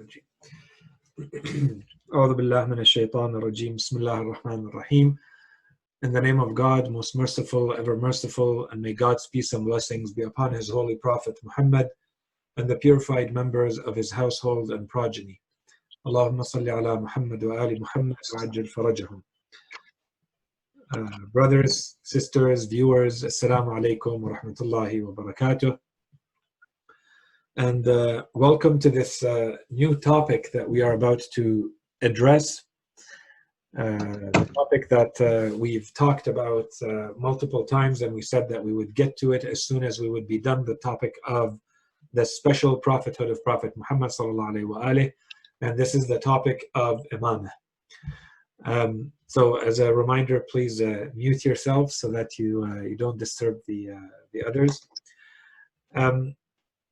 الرجيم. أعوذ بالله من الشيطان الرجيم. بسم الله الرحمن الرحيم. In the name of God, most merciful, ever merciful, and may God's peace and blessings be upon His holy Prophet Muhammad and the purified members of his household and progeny. Allahumma salli ala Muhammad wa ali Muhammad wa ajil farajahum. Brothers, sisters, viewers, Assalamu alaikum wa rahmatullahi wa barakatuh. And welcome to this new topic that we are about to address. The topic that we've talked about multiple times, and we said that we would get to it as soon as we would be done, the topic of the special prophethood of Prophet Muhammad sallallahu alaihi wa alihi, and this is the topic of Imameh. So as a reminder, please mute yourself so that you don't disturb the others.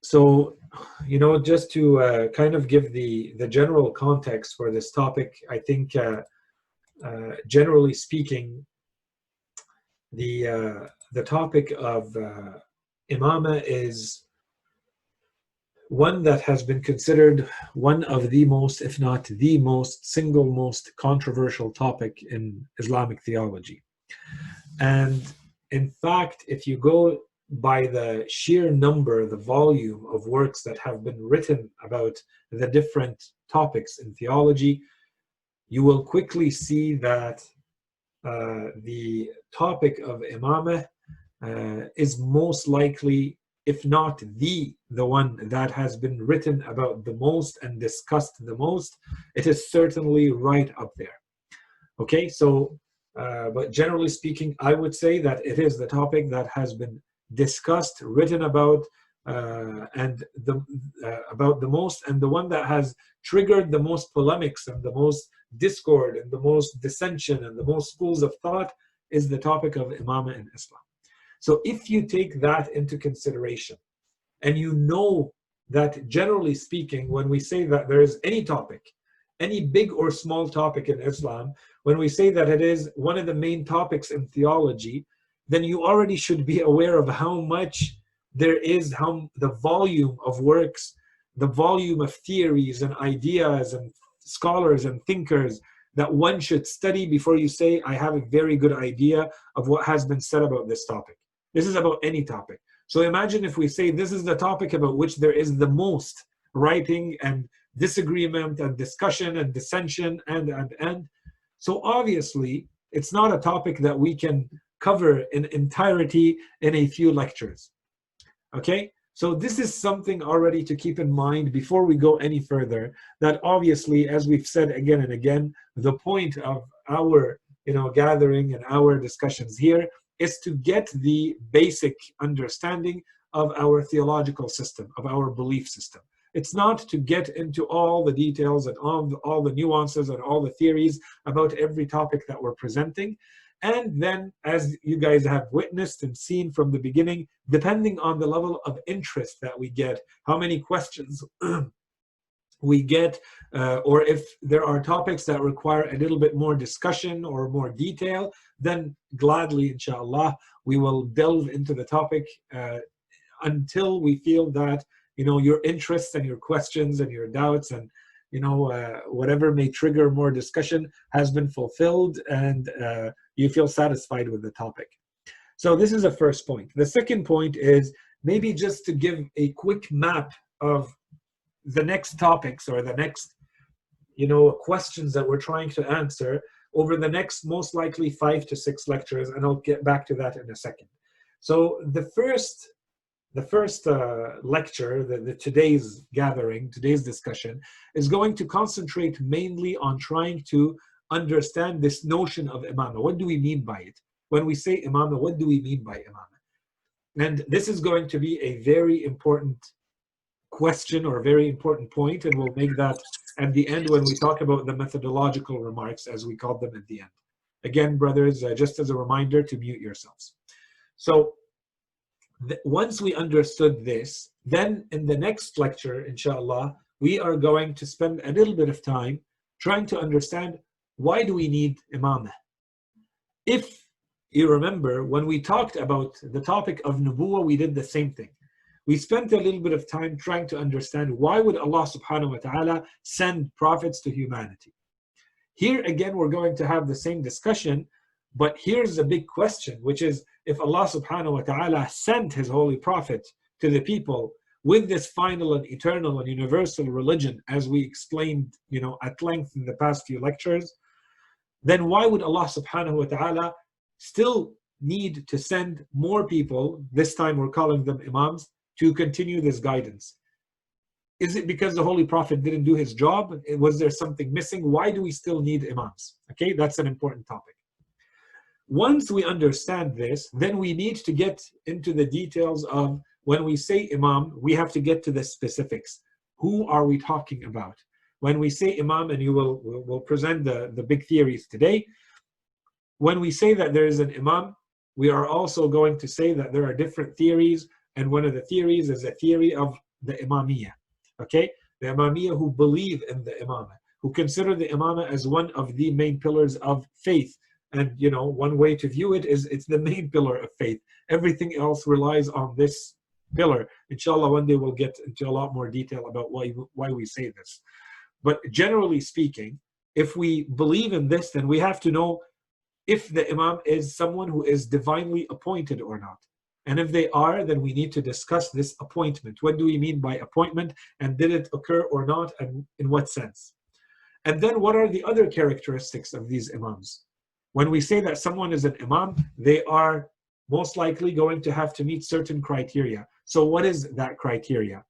So, you know, just to kind of give the general context for this topic, I think generally speaking, the topic of Imameh is one that has been considered one of the most, if not the single most controversial topic in Islamic theology. And in fact, if you go by the sheer number, the volume of works that have been written about the different topics in theology, you will quickly see that the topic of Imameh is most likely, if not the one that has been written about the most and discussed the most. It is certainly right up there. Okay, so but generally speaking, I would say that it is the topic that has been discussed, written about, and about the most, and the one that has triggered the most polemics and the most discord and the most dissension and the most schools of thought is the topic of Imameh in Islam. So if you take that into consideration, and you know that generally speaking, when we say that there is any topic, any big or small topic in Islam, when we say that it is one of the main topics in theology, then you already should be aware of how much there is, how the volume of works, the volume of theories and ideas and scholars and thinkers that one should study before you say, I have a very good idea of what has been said about this topic. This is about any topic. So imagine if we say this is the topic about which there is the most writing and disagreement and discussion and dissension and. So obviously, it's not a topic that we can cover in entirety in a few lectures. Okay? So this is something already to keep in mind before we go any further, that obviously, as we've said again and again, the point of our gathering and our discussions here is to get the basic understanding of our theological system, of our belief system. It's not to get into all the details and all the nuances and all the theories about every topic that we're presenting. And then, as you guys have witnessed and seen from the beginning, depending on the level of interest that we get, how many questions we get, or if there are topics that require a little bit more discussion or more detail, then gladly, inshallah, we will delve into the topic until we feel that your interests and your questions and your doubts and whatever may trigger more discussion has been fulfilled, and you feel satisfied with the topic. So this is the first point. The second point is maybe just to give a quick map of the next topics or the next questions that we're trying to answer over the next most likely 5 to 6 lectures, and I'll get back to that in a second. So the first lecture, today's gathering, today's discussion, is going to concentrate mainly on trying to understand this notion of Imameh. What do we mean by it? When we say Imameh, what do we mean by Imameh? And this is going to be a very important question or a very important point, and we'll make that at the end when we talk about the methodological remarks, as we call them at the end. Again, brothers, just as a reminder to mute yourselves. So once we understood this, then in the next lecture, inshallah, we are going to spend a little bit of time trying to understand, why do we need Imameh? If you remember, when we talked about the topic of Nubuwwah, we did the same thing. we spent a little bit of time trying to understand why would Allah subhanahu wa ta'ala send prophets to humanity. Here again, we're going to have the same discussion, but here's the big question, which is, if Allah subhanahu wa ta'ala sent his holy prophet to the people with this final and eternal and universal religion, as we explained, at length in the past few lectures, then why would Allah subhanahu wa ta'ala still need to send more people, this time we're calling them imams, to continue this guidance? Is it because the Holy Prophet didn't do his job? Was there something missing? Why do we still need imams? Okay, that's an important topic. Once we understand this, then we need to get into the details of, when we say imam, we have to get to the specifics. Who are we talking about? When we say imam, and we'll present the big theories today, when we say that there is an imam, we are also going to say that there are different theories, and one of the theories is a theory of the Imamiyah. Okay, the Imamiyah who believe in the Imamah, who consider the Imamah as one of the main pillars of faith. And one way to view it is it's the main pillar of faith. Everything else relies on this pillar. Inshallah, one day we'll get into a lot more detail about why we say this. But generally speaking, if we believe in this, then we have to know if the Imam is someone who is divinely appointed or not. And if they are, then we need to discuss this appointment. What do we mean by appointment? And did it occur or not? And in what sense? And then what are the other characteristics of these imams? When we say that someone is an imam, they are most likely going to have to meet certain criteria. So what is that criteria?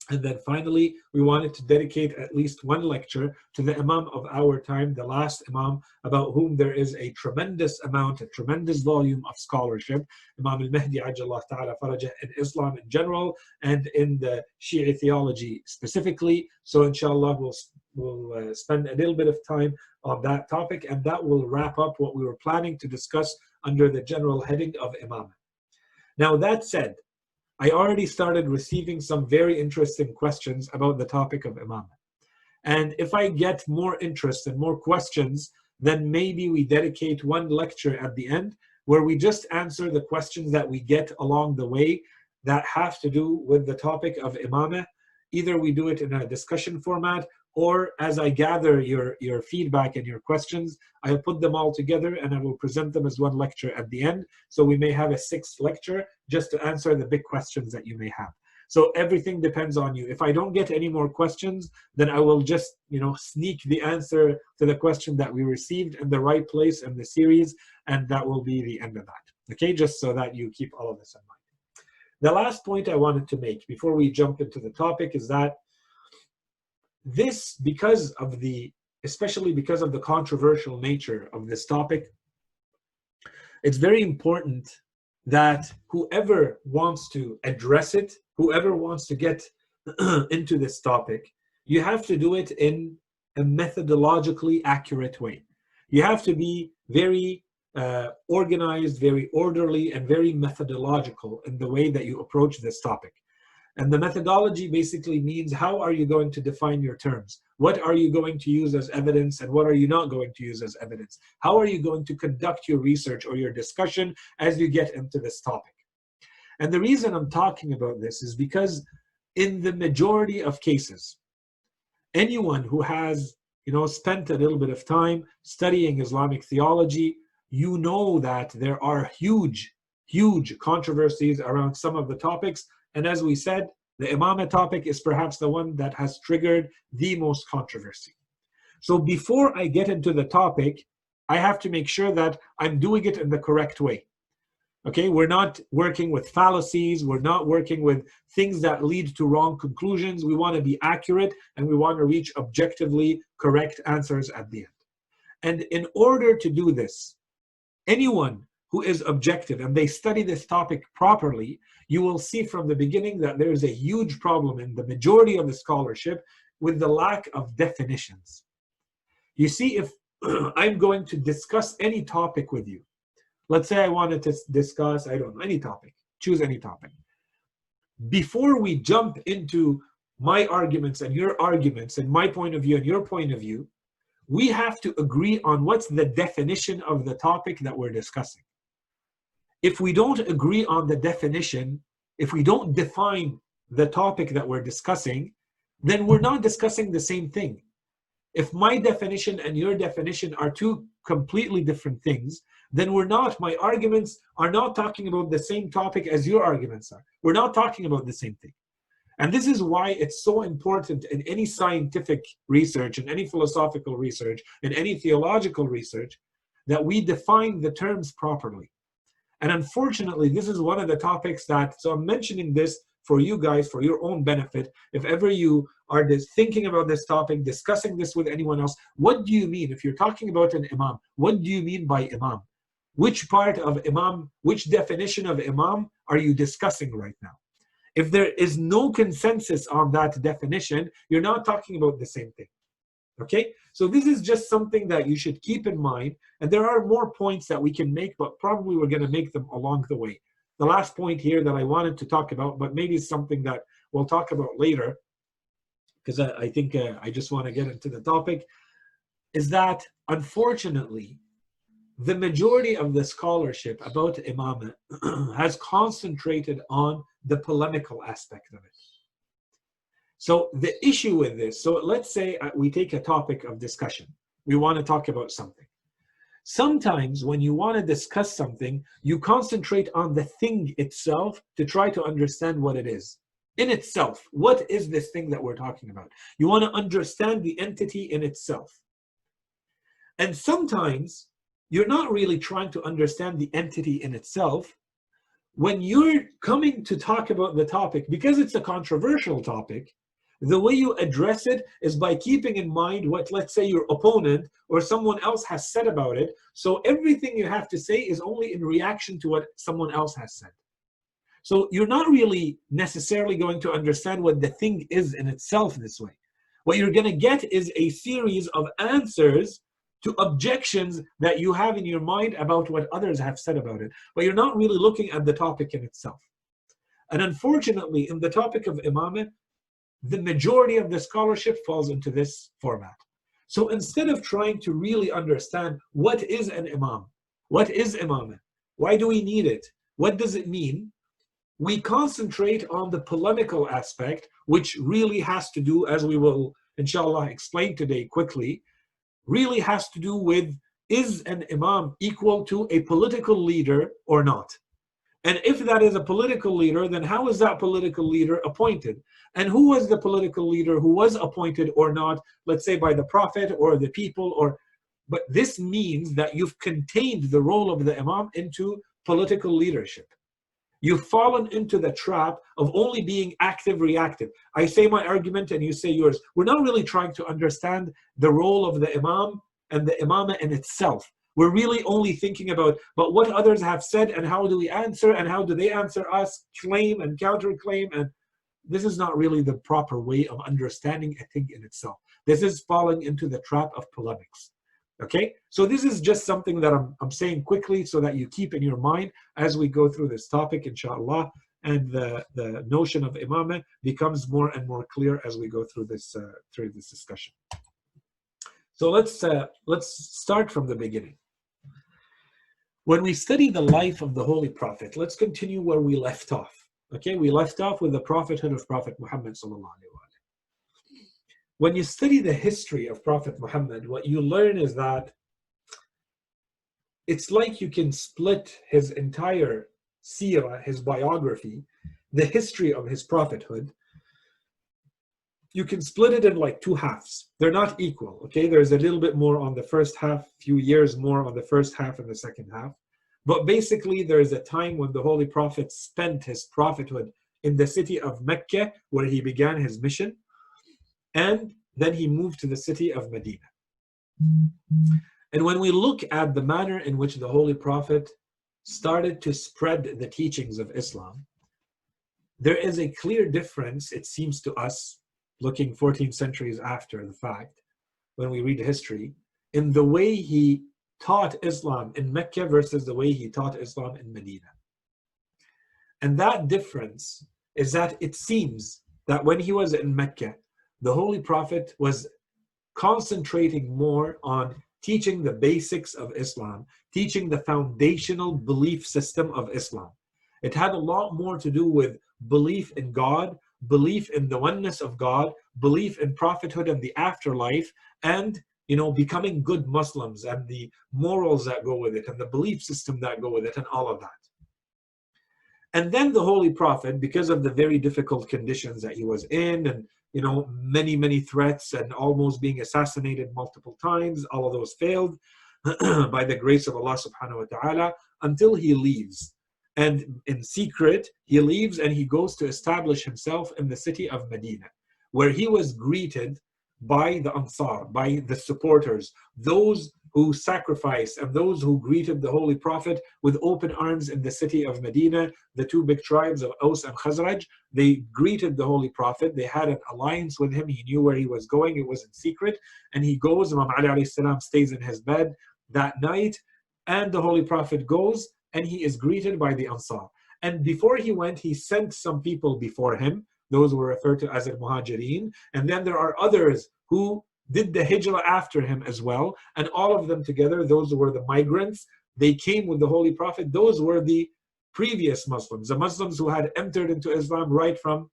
And then finally, we wanted to dedicate at least one lecture to the Imam of our time, the last Imam, about whom there is a tremendous amount, a tremendous volume of scholarship, Imam al-Mahdi Ajjallah Ta'ala Farajah, in Islam in general, and in the Shia theology specifically. So inshallah, we'll spend a little bit of time on that topic, and that will wrap up what we were planning to discuss under the general heading of Imamah. Now that said, I already started receiving some very interesting questions about the topic of Imamah. And if I get more interest and more questions, then maybe we dedicate one lecture at the end where we just answer the questions that we get along the way that have to do with the topic of Imamah. Either we do it in a discussion format, or as I gather your feedback and your questions, I'll put them all together and I will present them as one lecture at the end. So we may have a sixth lecture just to answer the big questions that you may have. So everything depends on you. If I don't get any more questions, then I will just sneak the answer to the question that we received in the right place in the series, and that will be the end of that. Okay, just so that you keep all of this in mind. The last point I wanted to make before we jump into the topic is that this, especially because of the controversial nature of this topic, it's very important that whoever wants to address it, whoever wants to get into this topic, you have to do it in a methodologically accurate way. You have to be very organized, very orderly, and very methodological in the way that you approach this topic. And the methodology basically means, how are you going to define your terms? What are you going to use as evidence, and what are you not going to use as evidence? How are you going to conduct your research or your discussion as you get into this topic? And the reason I'm talking about this is because in the majority of cases, anyone who has spent a little bit of time studying Islamic theology, that there are huge controversies around some of the topics. And as we said, the Imamah topic is perhaps the one that has triggered the most controversy. So before I get into the topic, I have to make sure that I'm doing it in the correct way. Okay, we're not working with fallacies, we're not working with things that lead to wrong conclusions. We want to be accurate, and we want to reach objectively correct answers at the end. And in order to do this, anyone who is objective and they study this topic properly, you will see from the beginning that there is a huge problem in the majority of the scholarship with the lack of definitions. You see, if I'm going to discuss any topic with you, let's say I wanted to discuss, any topic, choose any topic. Before we jump into my arguments and your arguments and my point of view and your point of view, we have to agree on what's the definition of the topic that we're discussing. If we don't agree on the definition, if we don't define the topic that we're discussing, then we're not discussing the same thing. If my definition and your definition are two completely different things, then my arguments are not talking about the same topic as your arguments are. We're not talking about the same thing. And this is why it's so important in any scientific research, in any philosophical research, in any theological research, that we define the terms properly. And unfortunately, this is one of the topics so I'm mentioning this for you guys, for your own benefit. If ever you are thinking about this topic, discussing this with anyone else, what do you mean? If you're talking about an imam, what do you mean by imam? Which part of imam, which definition of imam are you discussing right now? If there is no consensus on that definition, you're not talking about the same thing. Okay? So this is just something that you should keep in mind. And there are more points that we can make, but probably we're going to make them along the way. The last point here that I wanted to talk about, but maybe it's something that we'll talk about later, because I think I just want to get into the topic, is that unfortunately, the majority of the scholarship about Imameh has concentrated on the polemical aspect of it. So the issue with this, so let's say we take a topic of discussion. We want to talk about something. Sometimes when you want to discuss something, you concentrate on the thing itself to try to understand what it is. In itself, what is this thing that we're talking about? You want to understand the entity in itself. And sometimes you're not really trying to understand the entity in itself. When you're coming to talk about the topic, because it's a controversial topic, the way you address it is by keeping in mind what, let's say, your opponent or someone else has said about it. So everything you have to say is only in reaction to what someone else has said. So you're not really necessarily going to understand what the thing is in itself this way. What you're going to get is a series of answers to objections that you have in your mind about what others have said about it. But you're not really looking at the topic in itself. And unfortunately, in the topic of Imameh, the majority of the scholarship falls into this format. So instead of trying to really understand what is an imam, what is Imameh, why do we need it, what does it mean, we concentrate on the polemical aspect, which really has to do, as we will inshallah explain today quickly, really has to do with, is an imam equal to a political leader or not? And if that is a political leader, then how is that political leader appointed? And who was the political leader who was appointed or not, let's say by the Prophet or the people, but this means that you've contained the role of the imam into political leadership. You've fallen into the trap of only being active, reactive. I say my argument and you say yours. We're not really trying to understand the role of the imam and the imamah in itself. We're really only thinking about, but what others have said and how do we answer and how do they answer us, claim and counterclaim. And this is not really the proper way of understanding a thing in itself. This is falling into the trap of polemics. Okay, so this is just something that I'm saying quickly so that you keep in your mind as we go through this topic, inshallah, and the notion of Imameh becomes more and more clear as we go through this discussion. So let's start from the beginning. When we study the life of the Holy Prophet, let's continue where we left off. Okay, we left off with the prophethood of Prophet Muhammad sallallahu alaihi wasallam. When you study the history of Prophet Muhammad, what you learn is that it's like you can split his entire seerah, his biography, the history of his prophethood. You can split it in like two halves. They're not equal, okay? There's a little bit more on the first half, few years more on the first half and the second half. But basically, there is a time when the Holy Prophet spent his prophethood in the city of Mecca, where he began his mission. And then he moved to the city of Medina. And when we look at the manner in which the Holy Prophet started to spread the teachings of Islam, there is a clear difference, it seems to us, looking 14 centuries after the fact, when we read history, in the way he taught Islam in Mecca versus the way he taught Islam in Medina. And that difference is that it seems that when he was in Mecca, the Holy Prophet was concentrating more on teaching the basics of Islam, teaching the foundational belief system of Islam. It had a lot more to do with belief in God, belief in the oneness of God, belief in prophethood and the afterlife, and becoming good Muslims and the morals that go with it and the belief system that go with it and all of that. And then the Holy Prophet, because of the very difficult conditions that he was in, and many, many threats and almost being assassinated multiple times, all of those failed by the grace of Allah subhanahu wa ta'ala, until he leaves. And in secret, he leaves and he goes to establish himself in the city of Medina, where he was greeted by the Ansar, by the supporters, those who sacrificed and those who greeted the Holy Prophet with open arms in the city of Medina. The two big tribes of Aus and Khazraj, they greeted the Holy Prophet. They had an alliance with him. He knew where he was going. It was in secret. And he goes, Imam Ali alayhi salam stays in his bed that night, and the Holy Prophet goes and he is greeted by the Ansar. And before he went, he sent some people before him. Those were referred to as al-Muhajirin. And then there are others who did the hijrah after him as well. And all of them together, those were the migrants. They came with the Holy Prophet. Those were the previous Muslims, the Muslims who had entered into Islam right from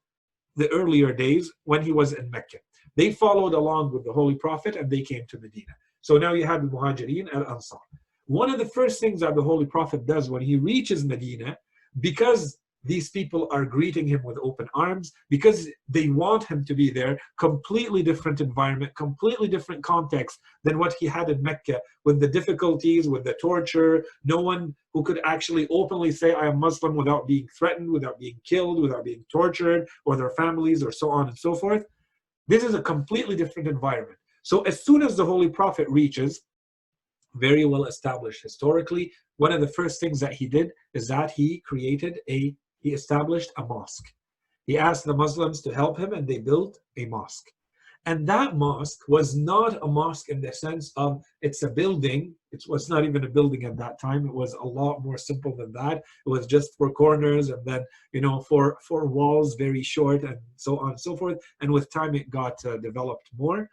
the earlier days when he was in Mecca. They followed along with the Holy Prophet and they came to Medina. So now you have the Muhajirin and Ansar. One of the first things that the Holy Prophet does when he reaches Medina, because these people are greeting him with open arms, because they want him to be there, completely different environment, completely different context than what he had in Mecca, with the difficulties, with the torture, no one who could actually openly say, I am Muslim without being threatened, without being killed, without being tortured, or their families, or so on and so forth. This is a completely different environment. So as soon as the Holy Prophet reaches, very well established historically, one of the first things that he did is that he established a mosque. He asked the Muslims to help him and they built a mosque. And that mosque was not a mosque in the sense of it's a building. It was not even a building at that time. It was a lot more simple than that. It was just 4 corners and then, 4 walls, very short, and so on and so forth. And with time, it got developed more.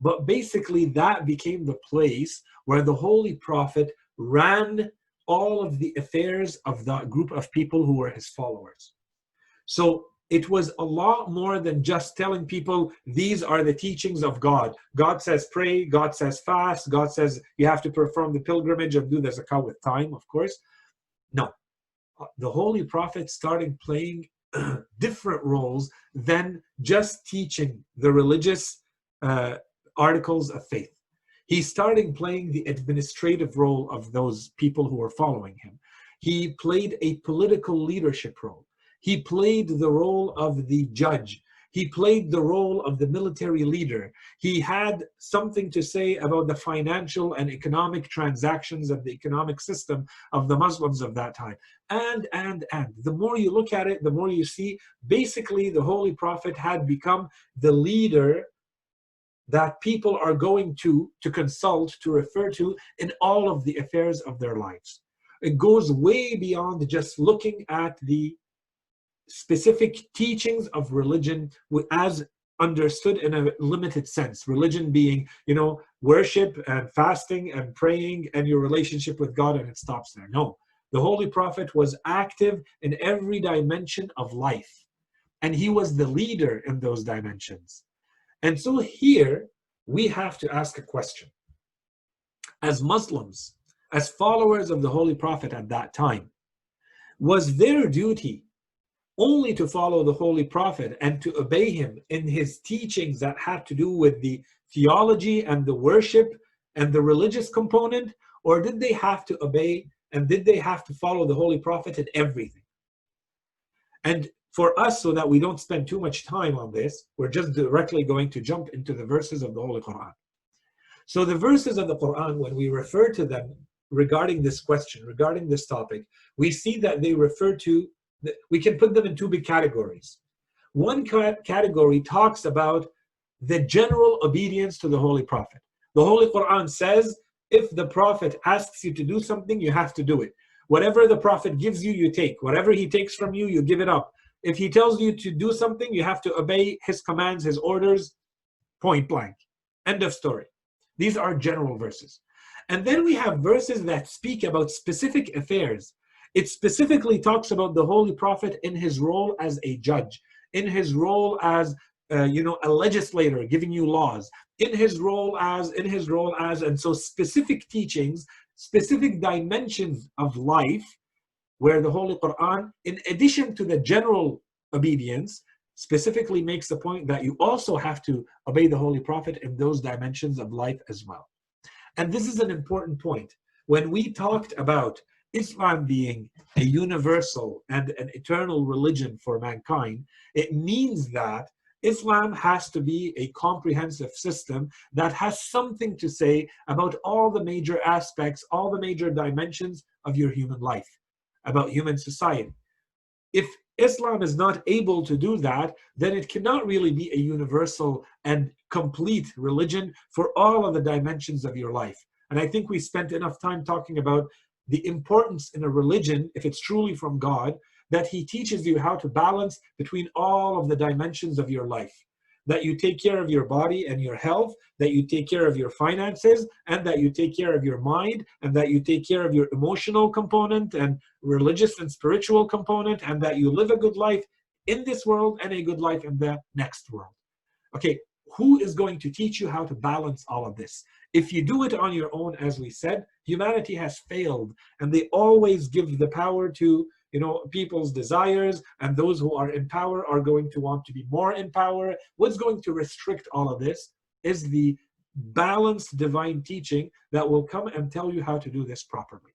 But basically, that became the place where the Holy Prophet ran all of the affairs of that group of people who were his followers. So it was a lot more than just telling people, these are the teachings of God. God says pray, God says fast, God says you have to perform the pilgrimage and do the zakah with time, of course. No, the Holy Prophet started playing different roles than just teaching the religious articles of faith. He started playing the administrative role of those people who were following him. He played a political leadership role. He played the role of the judge. He played the role of the military leader. He had something to say about the financial and economic transactions of the economic system of the Muslims of that time. And the more you look at it, the more you see, basically the Holy Prophet had become the leader that people are going to consult, to refer to in all of the affairs of their lives. It goes way beyond just looking at the specific teachings of religion as understood in a limited sense. Religion being, worship and fasting and praying and your relationship with God, and it stops there. No, the Holy Prophet was active in every dimension of life, and he was the leader in those dimensions. And so here we have to ask a question. As Muslims, as followers of the Holy Prophet at that time, was their duty only to follow the Holy Prophet and to obey him in his teachings that had to do with the theology and the worship and the religious component? Or did they have to obey and did they have to follow the Holy Prophet in everything? And for us, so that we don't spend too much time on this, we're just directly going to jump into the verses of the Holy Quran. So the verses of the Quran, when we refer to them regarding this question, regarding this topic, we see that they refer to, we can put them in 2 big categories. One category talks about the general obedience to the Holy Prophet. The Holy Quran says, if the Prophet asks you to do something, you have to do it. Whatever the Prophet gives you, you take. Whatever he takes from you, you give it up. If he tells you to do something, you have to obey his commands, his orders, point blank. End of story. These are general verses. And then we have verses that speak about specific affairs. It specifically talks about the Holy Prophet in his role as a judge, in his role as a legislator giving you laws, in his role as, and so specific teachings, specific dimensions of life, where the Holy Quran, in addition to the general obedience, specifically makes the point that you also have to obey the Holy Prophet in those dimensions of life as well. And this is an important point. When we talked about Islam being a universal and an eternal religion for mankind, it means that Islam has to be a comprehensive system that has something to say about all the major aspects, all the major dimensions of your human life, about human society. If Islam is not able to do that, then it cannot really be a universal and complete religion for all of the dimensions of your life. And I think we spent enough time talking about the importance in a religion, if it's truly from God, that he teaches you how to balance between all of the dimensions of your life. That you take care of your body and your health, that you take care of your finances, and that you take care of your mind, and that you take care of your emotional component and religious and spiritual component, and that you live a good life in this world and a good life in the next world. Okay, who is going to teach you how to balance all of this? If you do it on your own, as we said, humanity has failed, and they always give the power to people's desires, and those who are in power are going to want to be more in power. What's going to restrict all of this is the balanced divine teaching that will come and tell you how to do this properly.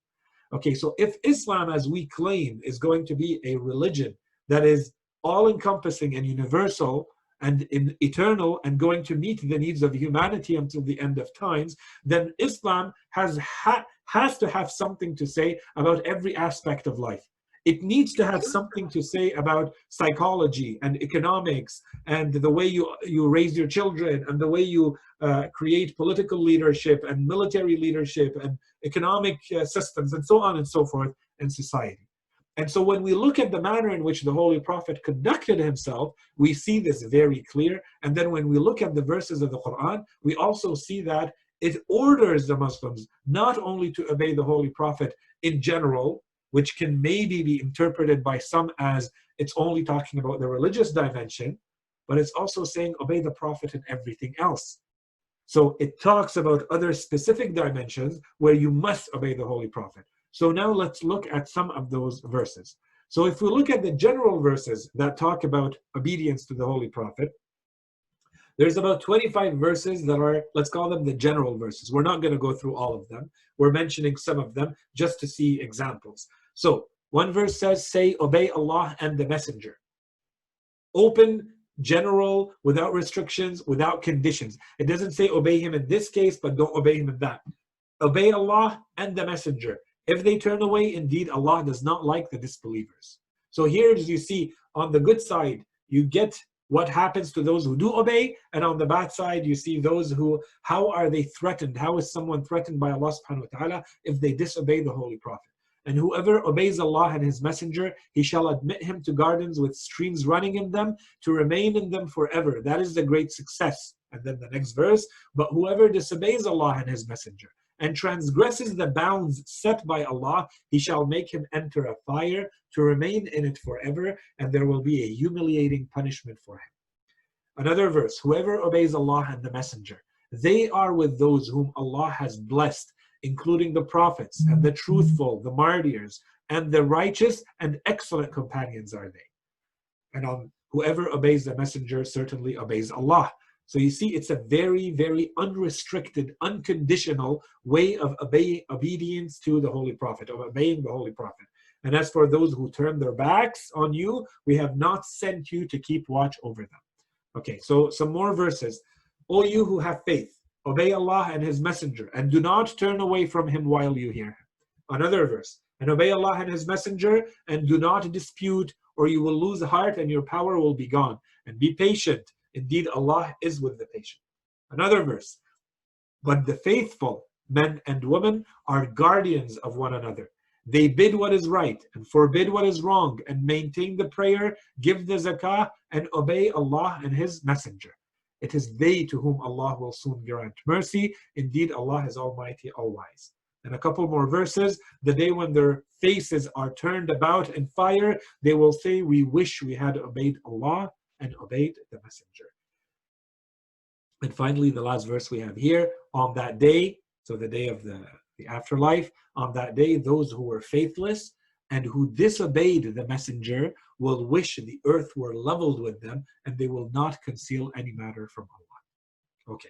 Okay, so if Islam, as we claim, is going to be a religion that is all-encompassing and universal and eternal and going to meet the needs of humanity until the end of times, then Islam has to have something to say about every aspect of life. It needs to have something to say about psychology and economics and the way you raise your children and the way you create political leadership and military leadership and economic systems and so on and so forth in society. And so when we look at the manner in which the Holy Prophet conducted himself, we see this very clear. And then when we look at the verses of the Quran, we also see that it orders the Muslims not only to obey the Holy Prophet in general, which can maybe be interpreted by some as it's only talking about the religious dimension, but it's also saying obey the Prophet in everything else. So it talks about other specific dimensions where you must obey the Holy Prophet. So now let's look at some of those verses. So if we look at the general verses that talk about obedience to the Holy Prophet, there's about 25 verses that are, let's call them the general verses. We're not going to go through all of them. We're mentioning some of them just to see examples. So one verse says, say, obey Allah and the Messenger. Open, general, without restrictions, without conditions. It doesn't say obey him in this case, but don't obey him in that. Obey Allah and the Messenger. If they turn away, indeed, Allah does not like the disbelievers. So here, as you see, on the good side, you get what happens to those who do obey, and on the bad side, you see those who, how are they threatened? How is someone threatened by Allah subhanahu wa ta'ala if they disobey the Holy Prophet? And whoever obeys Allah and His Messenger, He shall admit him to gardens with streams running in them, to remain in them forever. That is the great success. And then the next verse, but whoever disobeys Allah and His Messenger, and transgresses the bounds set by Allah, He shall make him enter a fire to remain in it forever, and there will be a humiliating punishment for him. Another verse, whoever obeys Allah and the Messenger, they are with those whom Allah has blessed, including the prophets and the truthful, the martyrs, and the righteous and excellent companions are they. And on whoever obeys the Messenger certainly obeys Allah. So you see, it's a very, very unrestricted, unconditional way of obedience to the Holy Prophet, of obeying the Holy Prophet. And as for those who turn their backs on you, we have not sent you to keep watch over them. Okay, so some more verses. O you who have faith, obey Allah and His Messenger, and do not turn away from Him while you hear Him. Another verse, and obey Allah and His Messenger, and do not dispute, or you will lose heart and your power will be gone. And be patient. Indeed, Allah is with the patient. Another verse, but the faithful, men and women, are guardians of one another. They bid what is right and forbid what is wrong, and maintain the prayer, give the zakah, and obey Allah and His Messenger. It is they to whom Allah will soon grant mercy. Indeed, Allah is Almighty, All-Wise. And a couple more verses, the day when their faces are turned about in fire, they will say, we wish we had obeyed Allah and obeyed the Messenger. And finally, the last verse we have here, on that day, so the day of the afterlife, on that day, those who were faithless and who disobeyed the Messenger will wish the earth were leveled with them, and they will not conceal any matter from Allah. Okay.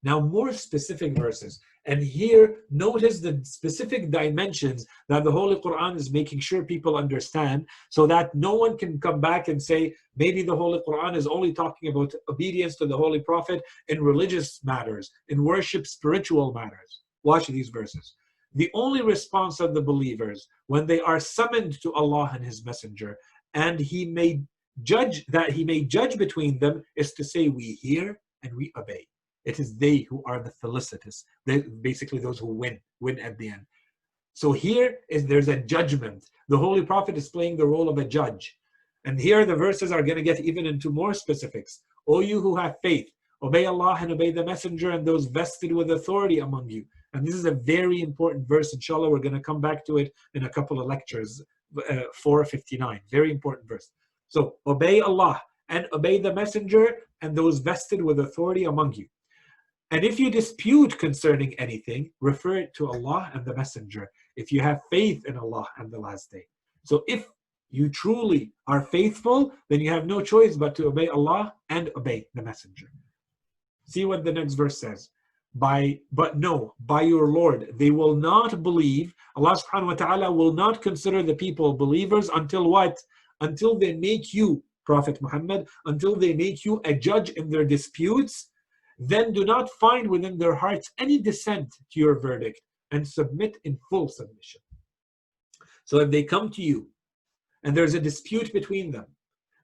Now, more specific verses. And here, notice the specific dimensions that the Holy Quran is making sure people understand, so that no one can come back and say, maybe the Holy Quran is only talking about obedience to the Holy Prophet in religious matters, in worship, spiritual matters. Watch these verses. The only response of the believers when they are summoned to Allah and His Messenger, and He may judge between them, is to say, we hear and we obey. It is they who are the felicitous. They, basically those who win at the end. So there's a judgment. The Holy Prophet is playing the role of a judge. And here the verses are going to get even into more specifics. O you who have faith, obey Allah and obey the Messenger and those vested with authority among you. And this is a very important verse. Inshallah, we're going to come back to it in a couple of lectures. 459, very important verse. So obey Allah and obey the Messenger and those vested with authority among you. And if you dispute concerning anything, refer it to Allah and the Messenger, if you have faith in Allah and the last day. So if you truly are faithful, then you have no choice but to obey Allah and obey the Messenger. See what the next verse says. But no, by your Lord, they will not believe. Allah subhanahu wa ta'ala will not consider the people believers until what? Until they make you, Prophet Muhammad, until they make you a judge in their disputes. Then do not find within their hearts any dissent to your verdict, and submit in full submission. So if they come to you and there's a dispute between them,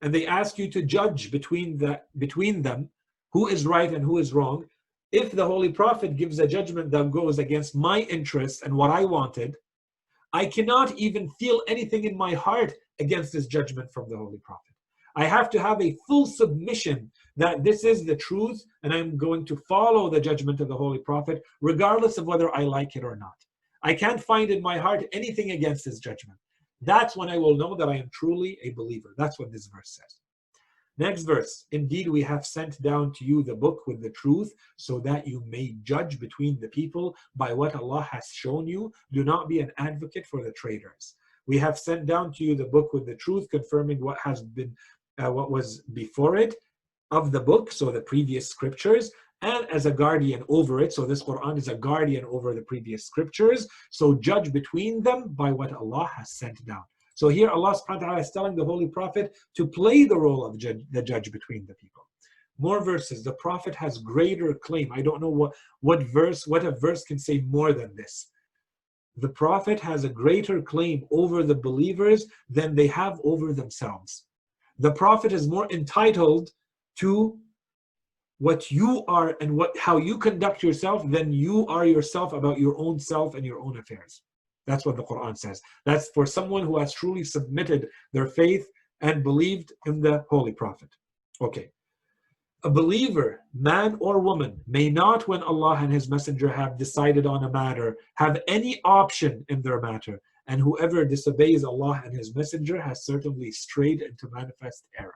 and they ask you to judge between them who is right and who is wrong, if the Holy Prophet gives a judgment that goes against my interests and what I wanted, I cannot even feel anything in my heart against this judgment from the Holy Prophet. I have to have a full submission that this is the truth, and I'm going to follow the judgment of the Holy Prophet, regardless of whether I like it or not. I can't find in my heart anything against his judgment. That's when I will know that I am truly a believer. That's what this verse says. Next verse. Indeed, we have sent down to you the book with the truth, so that you may judge between the people by what Allah has shown you. Do not be an advocate for the traitors. We have sent down to you the book with the truth, confirming what has been what was before it of the book, so the previous scriptures, and as a guardian over it. So this Quran is a guardian over the previous scriptures. So judge between them by what Allah has sent down. So here Allah subhanahu wa ta'ala is telling the Holy Prophet to play the role of the judge between the people. More verses. The Prophet has greater claim. I don't know what a verse can say more than this. The Prophet has a greater claim over the believers than they have over themselves. The Prophet is more entitled to what you are and how you conduct yourself than you are yourself about your own self and your own affairs. That's what the Quran says. That's for someone who has truly submitted their faith and believed in the Holy Prophet. Okay. A believer, man or woman, may not, when Allah and His Messenger have decided on a matter, have any option in their matter. And whoever disobeys Allah and His Messenger has certainly strayed into manifest error.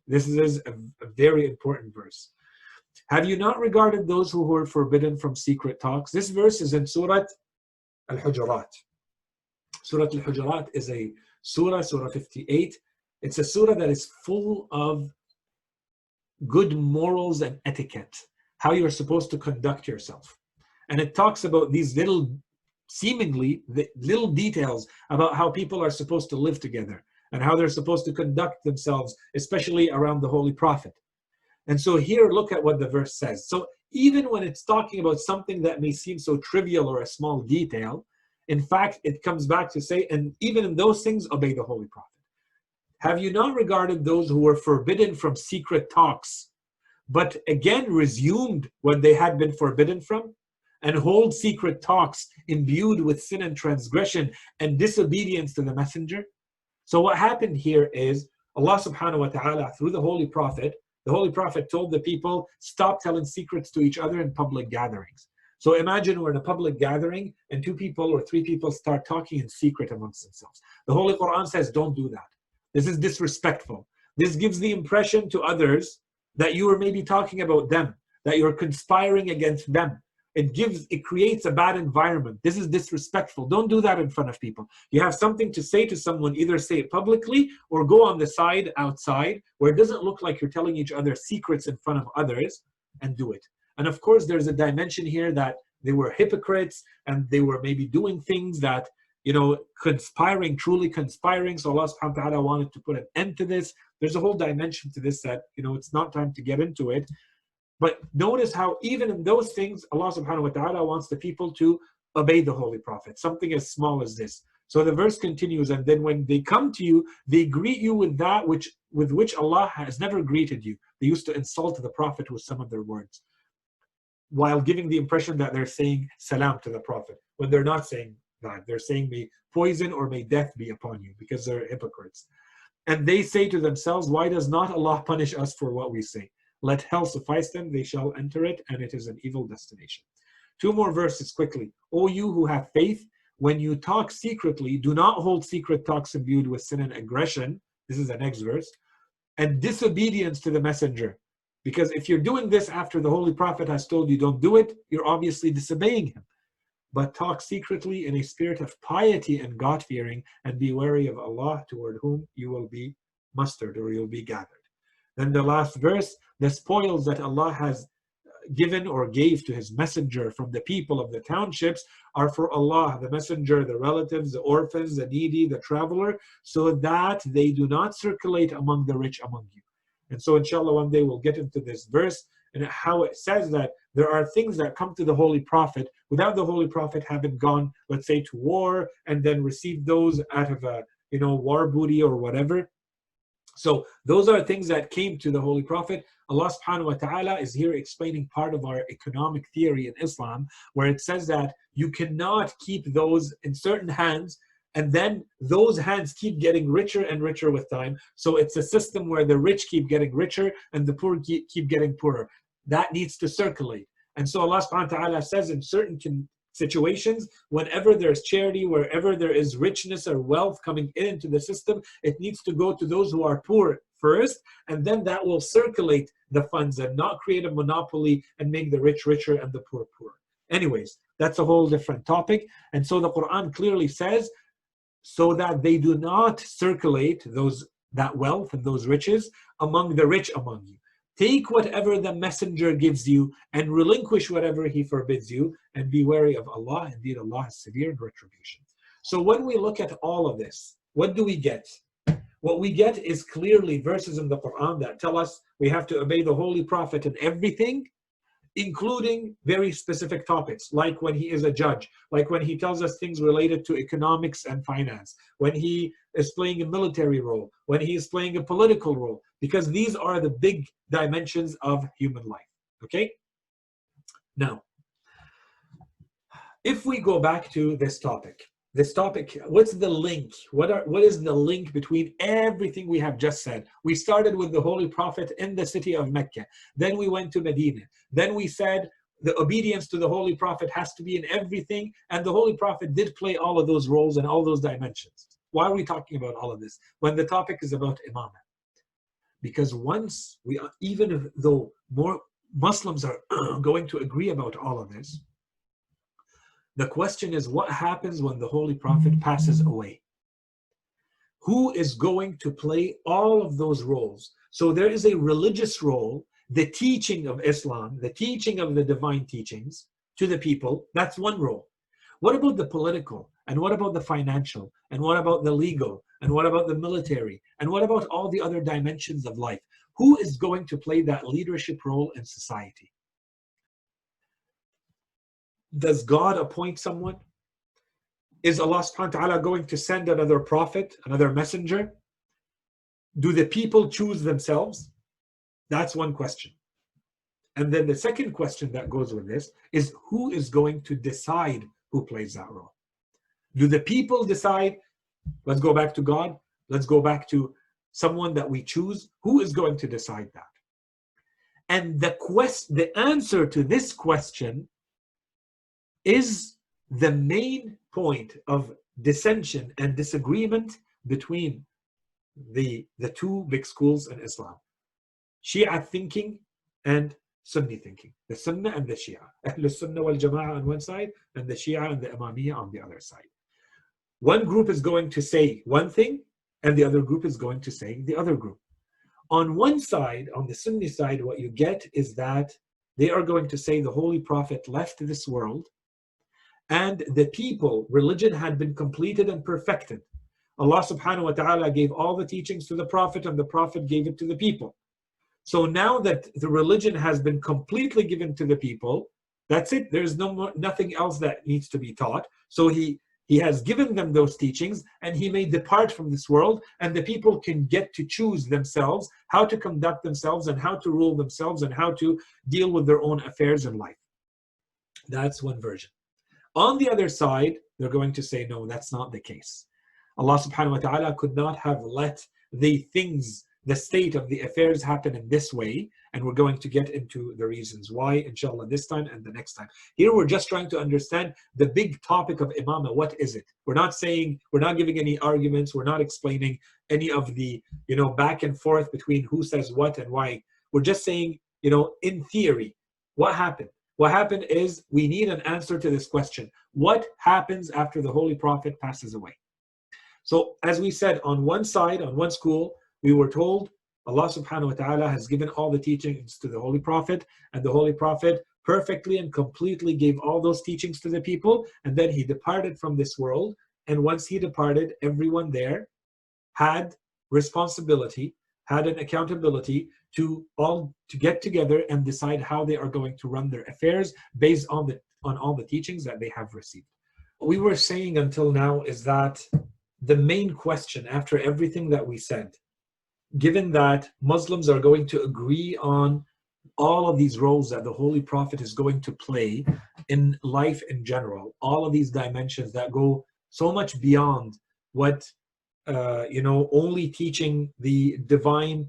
This is a very important verse. Have you not regarded those who were forbidden from secret talks? This verse is in Surah Al-Hujurat. Surah Al-Hujurat is a Surah 58. It's a Surah that is full of good morals and etiquette, how you're supposed to conduct yourself. And it talks about these seemingly little details about how people are supposed to live together and how they're supposed to conduct themselves, especially around the Holy Prophet. And so here, look at what the verse says. So even when it's talking about something that may seem so trivial or a small detail, in fact, it comes back to say, and even in those things, obey the Holy Prophet. Have you not regarded those who were forbidden from secret talks, but again resumed what they had been forbidden from, and hold secret talks imbued with sin and transgression and disobedience to the Messenger? So what happened here is Allah subhanahu wa ta'ala, through the Holy Prophet told the people, stop telling secrets to each other in public gatherings. So imagine we're in a public gathering and 2 people or 3 people start talking in secret amongst themselves. The Holy Quran says, don't do that. This is disrespectful. This gives the impression to others that you are maybe talking about them, that you're conspiring against them. It creates a bad environment. This is disrespectful. Don't do that in front of people. You have something to say to someone, either say it publicly or go on the side outside where it doesn't look like you're telling each other secrets in front of others, and do it. And of course, there's a dimension here that they were hypocrites and they were maybe doing things that, conspiring, truly conspiring. So Allah subhanahu wa ta'ala wanted to put an end to this. There's a whole dimension to this that, it's not time to get into it. But notice how even in those things, Allah subhanahu wa ta'ala wants the people to obey the Holy Prophet, something as small as this. So the verse continues, and then when they come to you, they greet you with that with which Allah has never greeted you. They used to insult the Prophet with some of their words, while giving the impression that they're saying salam to the Prophet, when they're not saying that. They're saying may poison or may death be upon you, because they're hypocrites. And they say to themselves, why does not Allah punish us for what we say? Let hell suffice them, they shall enter it, and it is an evil destination. 2 more verses quickly. O you who have faith, when you talk secretly, do not hold secret talks imbued with sin and aggression. This is the next verse. And disobedience to the messenger. Because if you're doing this after the Holy Prophet has told you don't do it, you're obviously disobeying him. But talk secretly in a spirit of piety and God-fearing, and be wary of Allah, toward whom you will be mustered, or you'll be gathered. Then the last verse, the spoils that Allah has given or gave to his messenger from the people of the townships are for Allah, the messenger, the relatives, the orphans, the needy, the traveler, so that they do not circulate among the rich among you. And so inshallah one day we'll get into this verse and how it says that there are things that come to the Holy Prophet without the Holy Prophet having gone, let's say, to war and then received those out of a war booty or whatever. So those are things that came to the Holy Prophet. Allah subhanahu wa ta'ala is here explaining part of our economic theory in Islam, where it says that you cannot keep those in certain hands, and then those hands keep getting richer and richer with time. So it's a system where the rich keep getting richer and the poor keep getting poorer. That needs to circulate. And so Allah subhanahu wa ta'ala says in certain situations, whenever there's charity, wherever there is richness or wealth coming into the system, it needs to go to those who are poor first, and then that will circulate the funds and not create a monopoly and make the rich richer and the poor poorer. Anyways, that's a whole different topic. And so the Quran clearly says, so that they do not circulate that wealth and those riches among the rich among you. Take whatever the messenger gives you and relinquish whatever he forbids you, and be wary of Allah. Indeed, Allah is severe in retribution. So when we look at all of this, what do we get? What we get is clearly verses in the Quran that tell us we have to obey the Holy Prophet in everything, including very specific topics, like when he is a judge, like when he tells us things related to economics and finance, when he is playing a military role, when he is playing a political role, because these are the big dimensions of human life. Okay? Now, if we go back to this topic, what's the link? What is the link between everything we have just said? We started with the Holy Prophet in the city of Mecca. Then we went to Medina. Then we said the obedience to the Holy Prophet has to be in everything. And the Holy Prophet did play all of those roles and all those dimensions. Why are we talking about all of this when the topic is about Imameh? Because even though more Muslims are going to agree about all of this, the question is, what happens when the Holy Prophet passes away? Who is going to play all of those roles? So there is a religious role, the teaching of Islam, the teaching of the divine teachings to the people. That's one role. What about the political? And what about the financial? And what about the legal? And what about the military? And what about all the other dimensions of life? Who is going to play that leadership role in society? Does God appoint someone? Is Allah subhanahu wa ta'ala going to send another prophet, another messenger? Do the people choose themselves? That's one question. And then the second question that goes with this is, who is going to decide who plays that role? Do the people decide, let's go back to God, let's go back to someone that we choose? Who is going to decide that? And the answer to this question is the main point of dissension and disagreement between the two big schools in Islam: Shia thinking and Sunni thinking. The Sunnah and the Shia. Ahl Sunnah wal Jama'ah on one side, and the Shia and the Imamiyah on the other side. One group is going to say one thing, and the other group is going to say the other group. On one side, on the Sunni side, what you get is that they are going to say the Holy Prophet left this world, and the people, religion had been completed and perfected. Allah subhanahu wa ta'ala gave all the teachings to the Prophet, and the Prophet gave it to the people. So now that the religion has been completely given to the people, that's it. There's nothing else that needs to be taught. So he has given them those teachings, and he may depart from this world, and the people can get to choose themselves how to conduct themselves and how to rule themselves and how to deal with their own affairs in life. That's one version. On the other side, they're going to say, no, that's not the case. Allah subhanahu wa ta'ala could not have let the state of the affairs happen in this way, and we're going to get into the reasons why, inshallah, this time and the next time. Here we're just trying to understand the big topic of Imamah. What is it? We're not giving any arguments, we're not explaining any of the, back and forth between who says what and why. We're just saying, in theory, what happened? What happened is we need an answer to this question. What happens after the Holy Prophet passes away? So as we said, on one side, on one school, we were told Allah subhanahu wa ta'ala has given all the teachings to the Holy Prophet, and the Holy Prophet perfectly and completely gave all those teachings to the people, and then he departed from this world. And once he departed, everyone there had responsibility, had an accountability to get together and decide how they are going to run their affairs based on all the teachings that they have received. What we were saying until now is that the main question after everything that we said, given that Muslims are going to agree on all of these roles that the Holy Prophet is going to play in life in general, all of these dimensions that go so much beyond what, only teaching the divine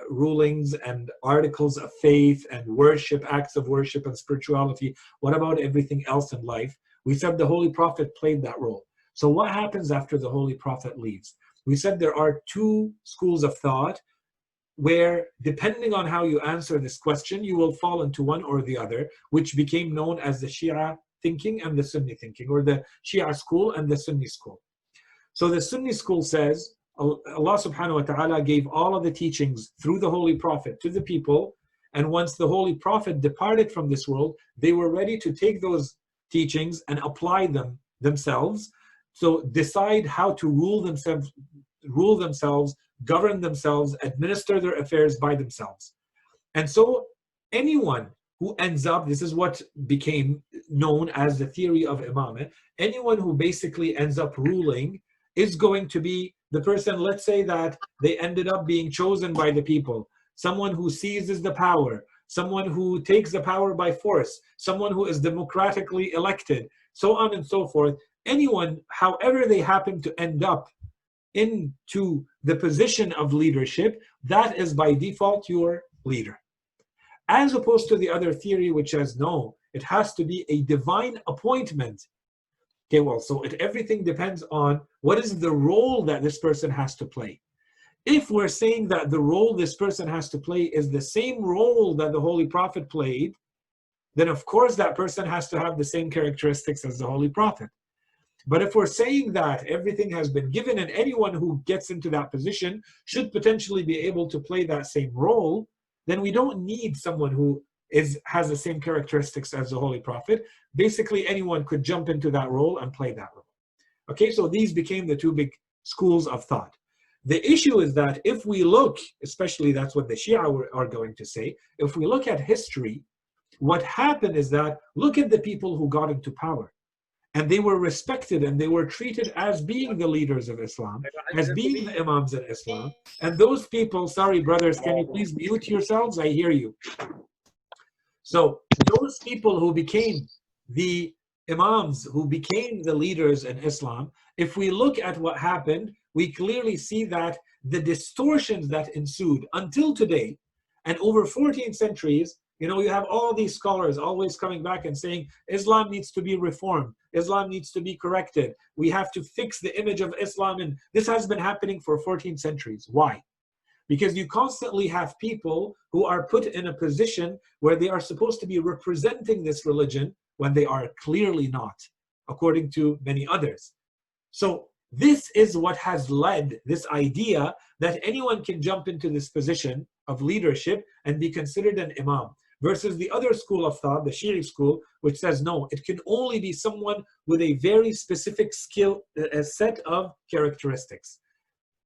rulings and articles of faith and worship, acts of worship and spirituality. What about everything else in life? We said the Holy Prophet played that role. So what happens after the Holy Prophet leaves? We said there are two schools of thought where, depending on how you answer this question, you will fall into one or the other, which became known as the Shia thinking and the Sunni thinking, or the Shia school and the Sunni school. So the Sunni school says Allah subhanahu wa ta'ala gave all of the teachings through the Holy Prophet to the people, and once the Holy Prophet departed from this world, they were ready to take those teachings and apply them themselves. So decide how to rule themselves, govern themselves, administer their affairs by themselves. And so anyone who ends up, this is what became known as the theory of Imameh, anyone who basically ends up ruling is going to be the person, let's say that they ended up being chosen by the people, someone who seizes the power, someone who takes the power by force, someone who is democratically elected, so on and so forth. Anyone, however they happen to end up into the position of leadership, that is by default your leader. As opposed to the other theory, which says, no, it has to be a divine appointment. Okay, well, so everything depends on what is the role that this person has to play. If we're saying that the role this person has to play is the same role that the Holy Prophet played, then of course that person has to have the same characteristics as the Holy Prophet. But if we're saying that everything has been given and anyone who gets into that position should potentially be able to play that same role, then we don't need someone who has the same characteristics as the Holy Prophet. Basically, anyone could jump into that role and play that role. Okay, so these became the two big schools of thought. The issue is that if we look, especially that's what the Shia are going to say, if we look at history, what happened is that, look at the people who got into power. And they were respected and they were treated as being the leaders of Islam, as being the Imams in Islam. And those people, sorry brothers, can you please mute yourselves? I hear you. So those people who became the Imams, who became the leaders in Islam, if we look at what happened, we clearly see that the distortions that ensued until today, and over 14 centuries, You know, you have all these scholars always coming back and saying Islam needs to be reformed, Islam needs to be corrected, we have to fix the image of Islam. And this has been happening for 14 centuries. Why? Because you constantly have people who are put in a position where they are supposed to be representing this religion when they are clearly not, according to many others. So this is what has led this idea that anyone can jump into this position of leadership and be considered an imam, versus the other school of thought, the Shi'i school, which says no, it can only be someone with a very specific skill, a set of characteristics.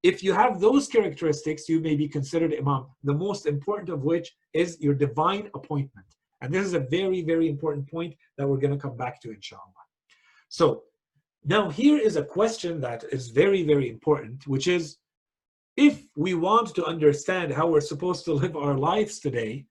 If you have those characteristics, you may be considered imam, the most important of which is your divine appointment. And this is a very, very important point that we're going to come back to, inshallah. So now here is a question that is very, very important, which is, if we want to understand how we're supposed to live our lives today,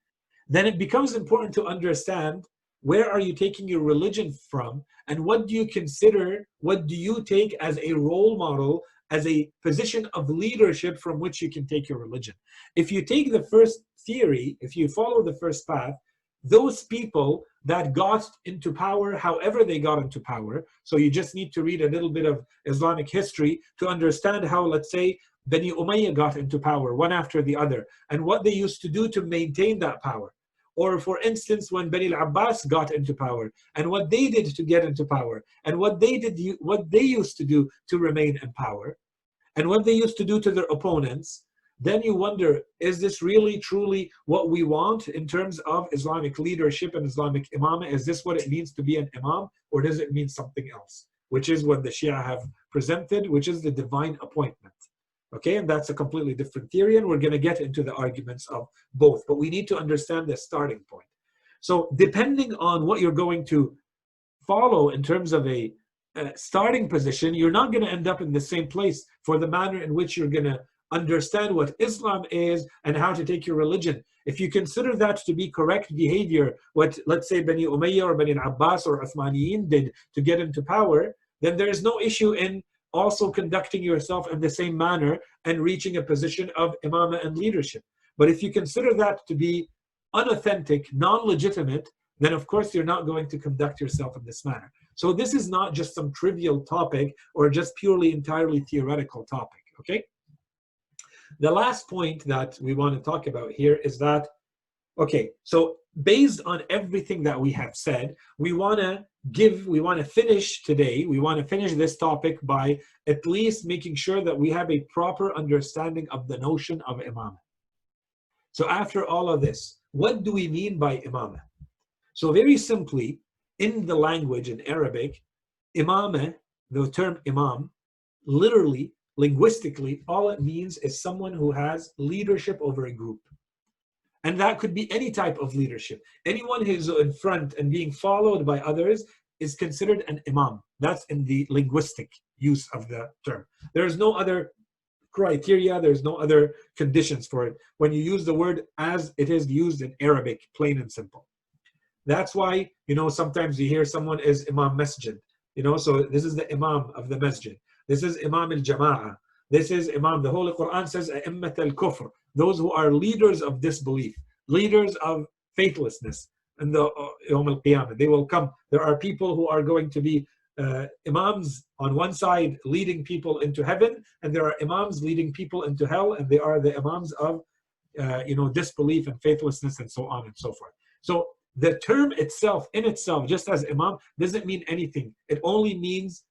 then it becomes important to understand, where are you taking your religion from, and what do you consider, what do you take as a role model, as a position of leadership from which you can take your religion. If you take the first theory, if you follow the first path, those people that got into power, however they got into power, so you just need to read a little bit of Islamic history to understand how, let's say, Bani Umayyah got into power, one after the other, and what they used to do to maintain that power. Or for instance, when Bani al-Abbas got into power, and what they did to get into power, and what they used to do to remain in power, and what they used to do to their opponents, then you wonder, is this really truly what we want in terms of Islamic leadership and Islamic imamah? Is this what it means to be an imam, or does it mean something else? Which is what the Shia have presented, which is the divine appointment. Okay, and that's a completely different theory, and we're going to get into the arguments of both, but we need to understand the starting point. So depending on what you're going to follow in terms of a starting position, you're not going to end up in the same place for the manner in which you're going to understand what Islam is and how to take your religion. If you consider that to be correct behavior, what, let's say, Bani Umayyah or Bani al-Abbas or Uthmaniyin did to get into power, then there is no issue in also conducting yourself in the same manner and reaching a position of imamah and leadership. But if you consider that to be unauthentic, non-legitimate, then of course you're not going to conduct yourself in this manner. So this is not just some trivial topic or just purely entirely theoretical topic, okay? The last point that we want to talk about here is that, okay, so based on everything that we have said, we want to finish today, we want to finish this topic by at least making sure that we have a proper understanding of the notion of imamah. So after all of this, what do we mean by imamah? So very simply, in the language, in Arabic, imamah, the term imam, literally, linguistically, all it means is someone who has leadership over a group. And that could be any type of leadership. Anyone who's in front and being followed by others is considered an imam. That's in the linguistic use of the term. There's no other criteria, there's no other conditions for it when you use the word as it is used in Arabic, plain and simple. That's why, you know, sometimes you hear someone is Imam Masjid, you know, so this is the Imam of the Masjid. This is Imam al-Jama'ah. This is Imam, the Holy Quran says, A'immat al-Kufr, those who are leaders of disbelief, leaders of faithlessness, and the Yawm al-Qiyamah. They will come. There are people who are going to be imams on one side leading people into heaven, and there are imams leading people into hell, and they are the imams of disbelief and faithlessness and so on and so forth. So the term itself, in itself, just as imam, doesn't mean anything. It only means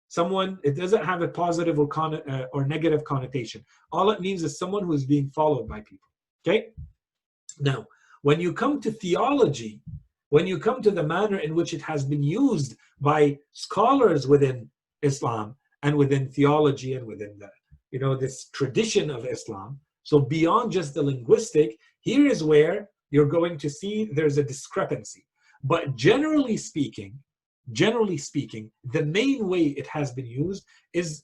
someone, it doesn't have a positive or negative connotation. All it means is someone who is being followed by people. Okay? Now, when you come to theology, when you come to the manner in which it has been used by scholars within Islam and within theology and within the, this tradition of Islam, so beyond just the linguistic, here is where you're going to see there's a discrepancy. But generally speaking, the main way it has been used is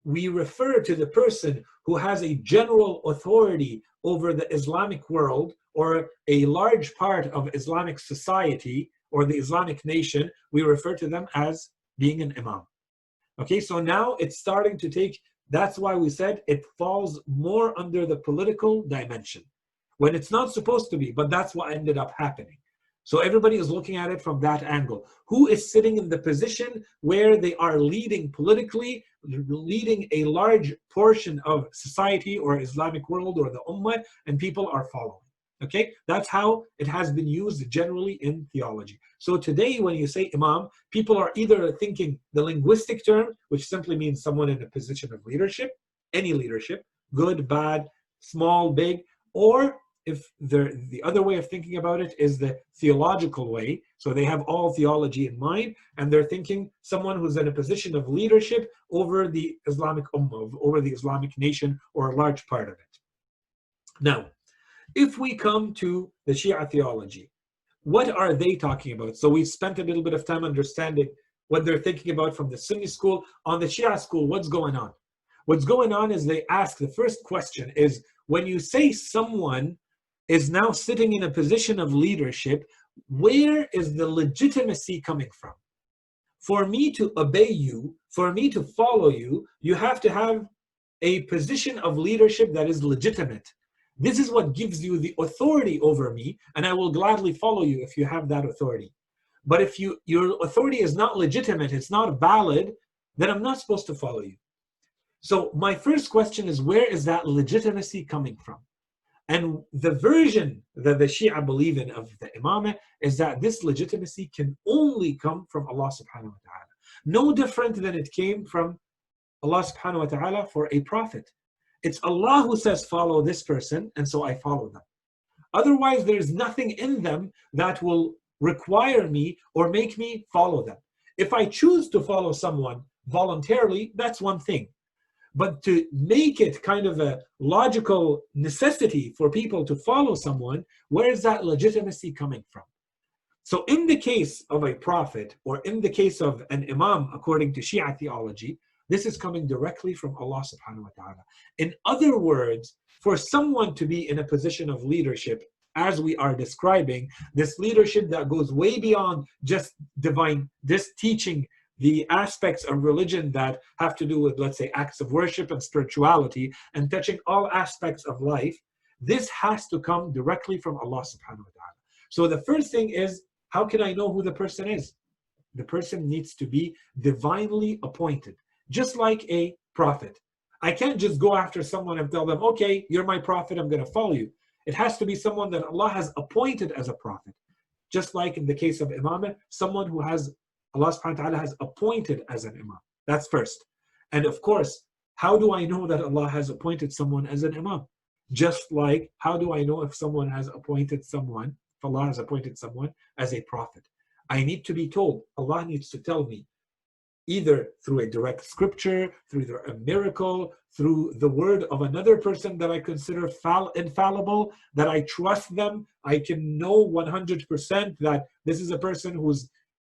we refer to the person who has a general authority over the Islamic world or a large part of Islamic society or the Islamic nation. We refer to them as being an imam. Okay, so now it's starting to take, that's why we said it falls more under the political dimension. when it's not supposed to be, but that's what ended up happening. So everybody is looking at it from that angle. Who is sitting in the position where they are leading politically, leading a large portion of society or Islamic world or the Ummah, and people are following. Okay, that's how it has been used generally in theology. So today, when you say Imam, people are either thinking the linguistic term, which simply means someone in a position of leadership, any leadership, good, bad, small, big, or if the other way of thinking about it is the theological way, so they have all theology in mind, and they're thinking someone who's in a position of leadership over the Islamic Ummah, over the Islamic nation, or a large part of it. Now, if we come to the Shia theology, what are they talking about? So we spent a little bit of time understanding what they're thinking about from the Sunni school. On the Shia school, what's going on? What's going on is they ask, the first question is, when you say someone is now sitting in a position of leadership, where is the legitimacy coming from? For me to obey you, for me to follow you, you have to have a position of leadership that is legitimate. This is what gives you the authority over me, and I will gladly follow you if you have that authority. But if your authority is not legitimate, it's not valid, then I'm not supposed to follow you. So my first question is, where is that legitimacy coming from? And the version that the Shia believe in of the Imameh is that this legitimacy can only come from Allah subhanahu wa ta'ala. No different than it came from Allah subhanahu wa ta'ala for a prophet. It's Allah who says, follow this person, and so I follow them. Otherwise, there's nothing in them that will require me or make me follow them. If I choose to follow someone voluntarily, that's one thing. But to make it kind of a logical necessity for people to follow someone, where is that legitimacy coming from? So in the case of a prophet, or in the case of an imam, according to Shia theology, this is coming directly from Allah subhanahu wa ta'ala. In other words, for someone to be in a position of leadership, as we are describing, this leadership that goes way beyond just divine, this teaching the aspects of religion that have to do with, let's say, acts of worship and spirituality, and touching all aspects of life, this has to come directly from Allah subhanahu wa ta'ala. So the first thing is, how can I know who the person is? The person needs to be divinely appointed, just like a prophet. I can't just go after someone and tell them, okay, you're my prophet, I'm going to follow you. It has to be someone that Allah has appointed as a prophet. Just like in the case of Imameh, someone who has Allah subhanahu wa ta'ala has appointed as an imam. That's first. And of course, how do I know that Allah has appointed someone as an imam? Just like, how do I know if someone has appointed someone, if Allah has appointed someone as a prophet? I need to be told. Allah needs to tell me, either through a direct scripture, through either a miracle, through the word of another person that I consider infallible, that I trust them. I can know 100% that this is a person who's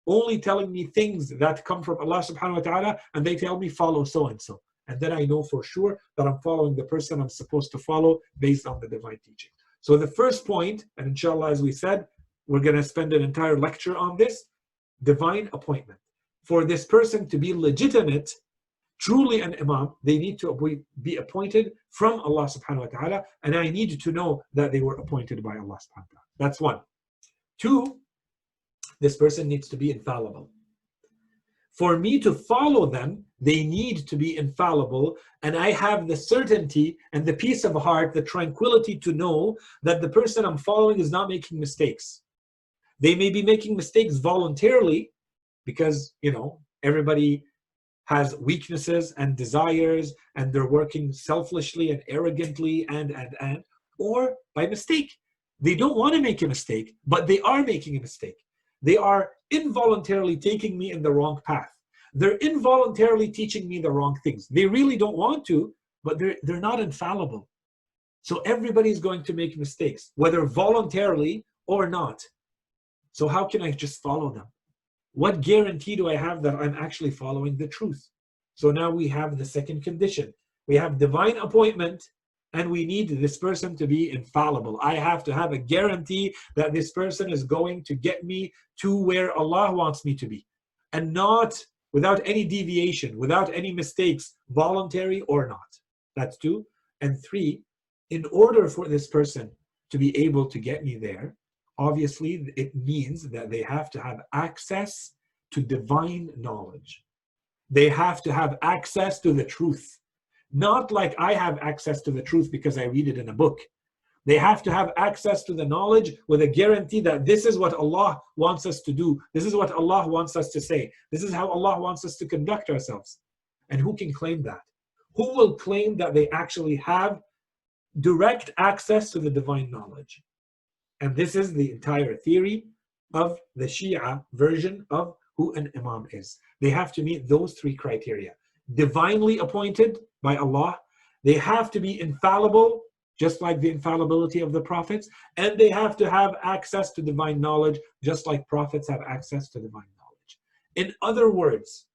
only telling me things that come from Allah subhanahu wa ta'ala, and they tell me follow so and so. And then I know for sure that I'm following the person I'm supposed to follow based on the divine teaching. So the first point, and inshallah, as we said, we're going to spend an entire lecture on this, divine appointment. For this person to be legitimate, truly an imam, they need to be appointed from Allah subhanahu wa ta'ala, and I need to know that they were appointed by Allah subhanahu wa ta'ala. That's one. Two, this person needs to be infallible. For me to follow them, they need to be infallible, and I have the certainty and the peace of heart, the tranquility to know that the person I'm following is not making mistakes. They may be making mistakes voluntarily because, everybody has weaknesses and desires, and they're working selfishly and arrogantly or by mistake. They don't want to make a mistake, but they are making a mistake. They are involuntarily taking me in the wrong path. They're involuntarily teaching me the wrong things. They really don't want to, but they're not infallible. So everybody's going to make mistakes, whether voluntarily or not. So how can I just follow them? What guarantee do I have that I'm actually following the truth? So now we have the second condition. We have divine appointment, and we need this person to be infallible. I have to have a guarantee that this person is going to get me to where Allah wants me to be, and not without any deviation, without any mistakes, voluntary or not. That's two. And three, in order for this person to be able to get me there, obviously it means that they have to have access to divine knowledge. They have to have access to the truth. Not like I have access to the truth because I read it in a book. They have to have access to the knowledge with a guarantee that this is what Allah wants us to do. This is what Allah wants us to say. This is how Allah wants us to conduct ourselves. And who can claim that? Who will claim that they actually have direct access to the divine knowledge? And this is the entire theory of the Shia version of who an Imam is. They have to meet those three criteria. Divinely appointed by Allah. They have to be infallible, just like the infallibility of the prophets. And they have to have access to divine knowledge, just like prophets have access to divine knowledge. In other words,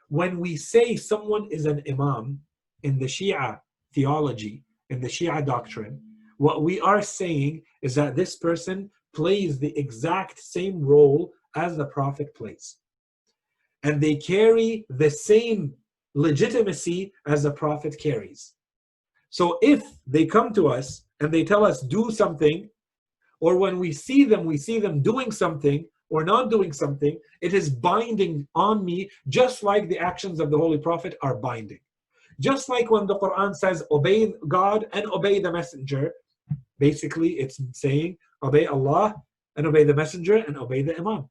when we say someone is an Imam in the Shia theology, in the Shia doctrine, what we are saying is that this person plays the exact same role as the Prophet plays. And they carry the same legitimacy as the Prophet carries. So if they come to us and they tell us do something, or when we see them doing something or not doing something, it is binding on me, just like the actions of the Holy Prophet are binding. Just like when the Quran says obey God and obey the messenger, basically it's saying obey Allah and obey the messenger and obey the Imam.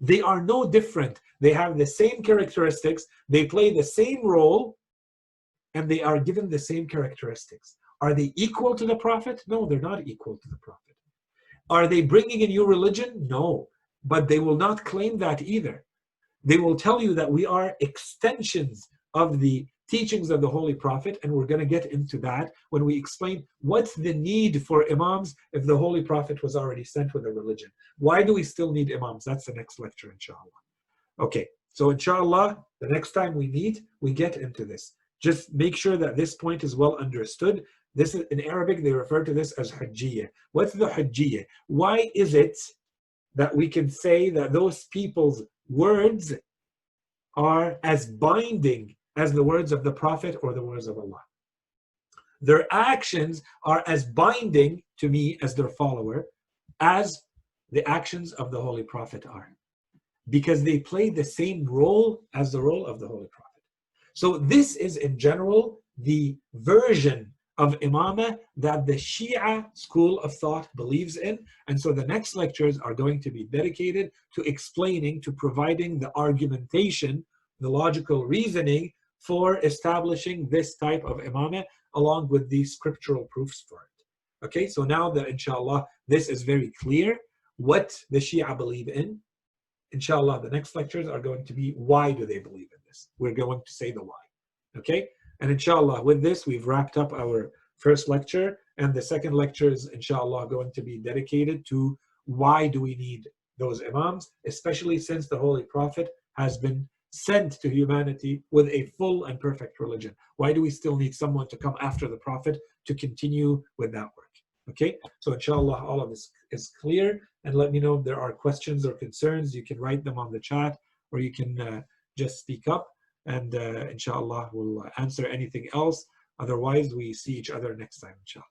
They are no different. They have the same characteristics, they play the same role, and they are given the same characteristics. Are they equal to the Prophet? No, they're not equal to the Prophet. Are they bringing a new religion? No, but they will not claim that either. They will tell you that we are extensions of the teachings of the Holy Prophet, and we're going to get into that when we explain what's the need for Imams if the Holy Prophet was already sent with a religion. Why do we still need Imams? That's the next lecture, inshallah. Okay, so inshallah, the next time we meet, we get into this. Just make sure that this point is well understood. This is, in Arabic, they refer to this as hujjiyah. What's the hujjiyah? Why is it that we can say that those people's words are as binding as the words of the Prophet or the words of Allah? Their actions are as binding to me as their follower as the actions of the Holy Prophet are, because they play the same role as the role of the Holy Prophet. So this is in general the version of Imameh that the Shia school of thought believes in. And so the next lectures are going to be dedicated to explaining, to providing the argumentation, the logical reasoning for establishing this type of Imameh along with the scriptural proofs for it. Okay, so now that inshallah this is very clear what the Shia believe in, inshallah the next lectures are going to be why do they believe in this. We're going to say the why. Okay, and inshallah with this we've wrapped up our first lecture, and the second lecture is inshallah going to be dedicated to why do we need those Imams, especially since the Holy Prophet has been sent to humanity with a full and perfect religion. Why do we still need someone to come after the Prophet to continue with that work? Okay, so inshallah all of this is clear, and let me know if there are questions or concerns. You can write them on the chat, or you can just speak up, and inshallah we'll answer anything else. Otherwise, we see each other next time, inshallah.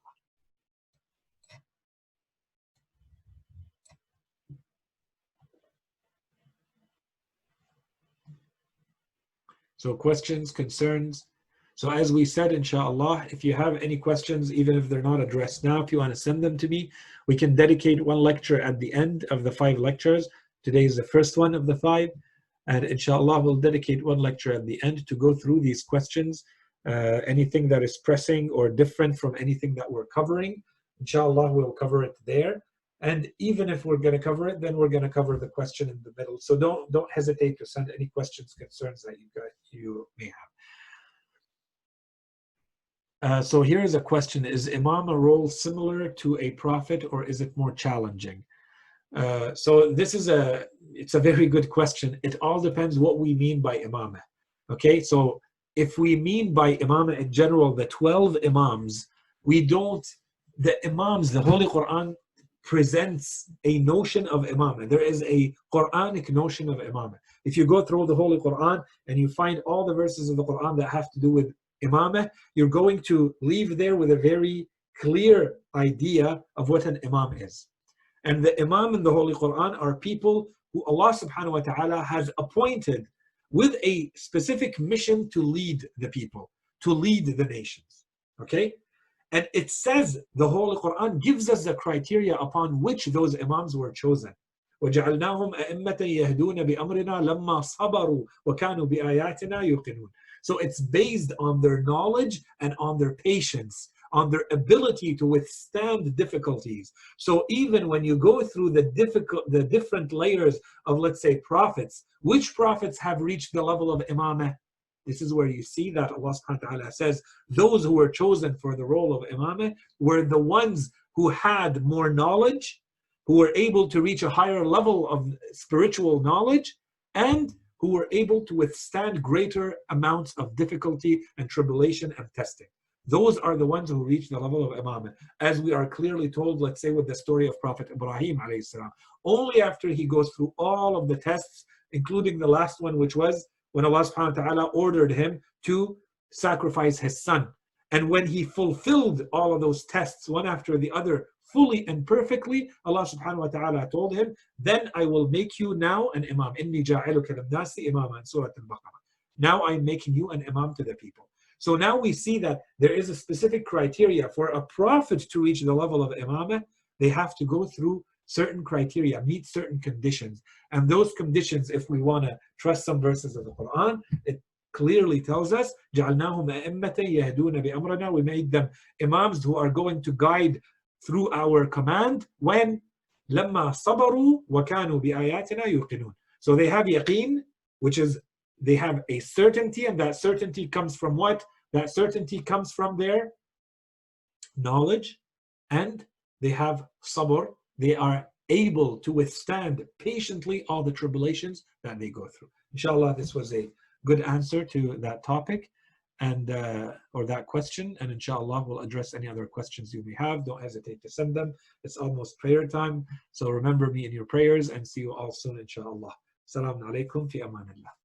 So questions, concerns. So as we said, inshallah, if you have any questions, even if they're not addressed now, if you want to send them to me, we can dedicate one lecture at the end of the 5 lectures. Today is the first one of the 5. And inshallah, we'll dedicate one lecture at the end to go through these questions. Anything that is pressing or different from anything that we're covering, inshallah, we'll cover it there. And even if we're going to cover it, then we're going to cover the question in the middle. So don't hesitate to send any questions, concerns that you may have. So here is a question: is Imam a role similar to a prophet, or is it more challenging? So this is it's a very good question. It all depends what we mean by Imameh. Okay, so if we mean by Imameh in general the 12 Imams, the Imams, the Holy Quran presents a notion of Imameh. There is a Quranic notion of Imameh. If you go through the Holy Quran and you find all the verses of the Quran that have to do with Imameh, you're going to leave there with a very clear idea of what an Imam is. And the Imam in the Holy Quran are people who Allah subhanahu wa ta'ala has appointed with a specific mission to lead the people, to lead the nations. Okay? And it says, the Holy Quran gives us the criteria upon which those Imams were chosen. وَجَعَلْنَاهُمْ أَئِمَّةً يَهْدُونَ بِأَمْرِنَا لَمَّا صَبَرُوا وَكَانُوا بِآيَاتِنَا يُوقِنُونَ. So it's based on their knowledge and on their patience, on their ability to withstand difficulties. So even when you go through the different layers of, let's say, prophets, which prophets have reached the level of Imameh? This is where you see that Allah subhanahu wa ta'ala says those who were chosen for the role of Imameh were the ones who had more knowledge, who were able to reach a higher level of spiritual knowledge, and who were able to withstand greater amounts of difficulty and tribulation and testing. Those are the ones who reach the level of Imameh. As we are clearly told, let's say with the story of Prophet Ibrahim alayhi salam, only after he goes through all of the tests, including the last one, which was when Allah subhanahu wa ta'ala ordered him to sacrifice his son. And when he fulfilled all of those tests, one after the other, fully and perfectly, Allah subhanahu wa ta'ala told him, then I will make you now an imam. Inni ja'iluka lin-nasi imama in Surah Al-Baqarah. Now I'm making you an imam to the people. So now we see that there is a specific criteria for a prophet to reach the level of imamah. They have to go through certain criteria, meet certain conditions. And those conditions, if we want to trust some verses of the Quran, it clearly tells us, جَعَلْنَاهُمْ أَئِمَّةً يَهْدُونَ بِأَمْرِنَا. We made them imams who are going to guide through our command when لَمَّا صَبَرُوا وَكَانُوا بِآيَاتِنَا يُوقِنُونَ. So they have yaqeen, which is they have a certainty, and that certainty comes from what? That certainty comes from their knowledge, and they have sabr. They are able to withstand patiently all the tribulations that they go through. Inshallah, this was a good answer to that topic and or that question, and inshallah we'll address any other questions you may have. Don't hesitate to send them. It's almost prayer time, so remember me in your prayers, and see you all soon inshallah. Assalamu alaikum fi amanillah.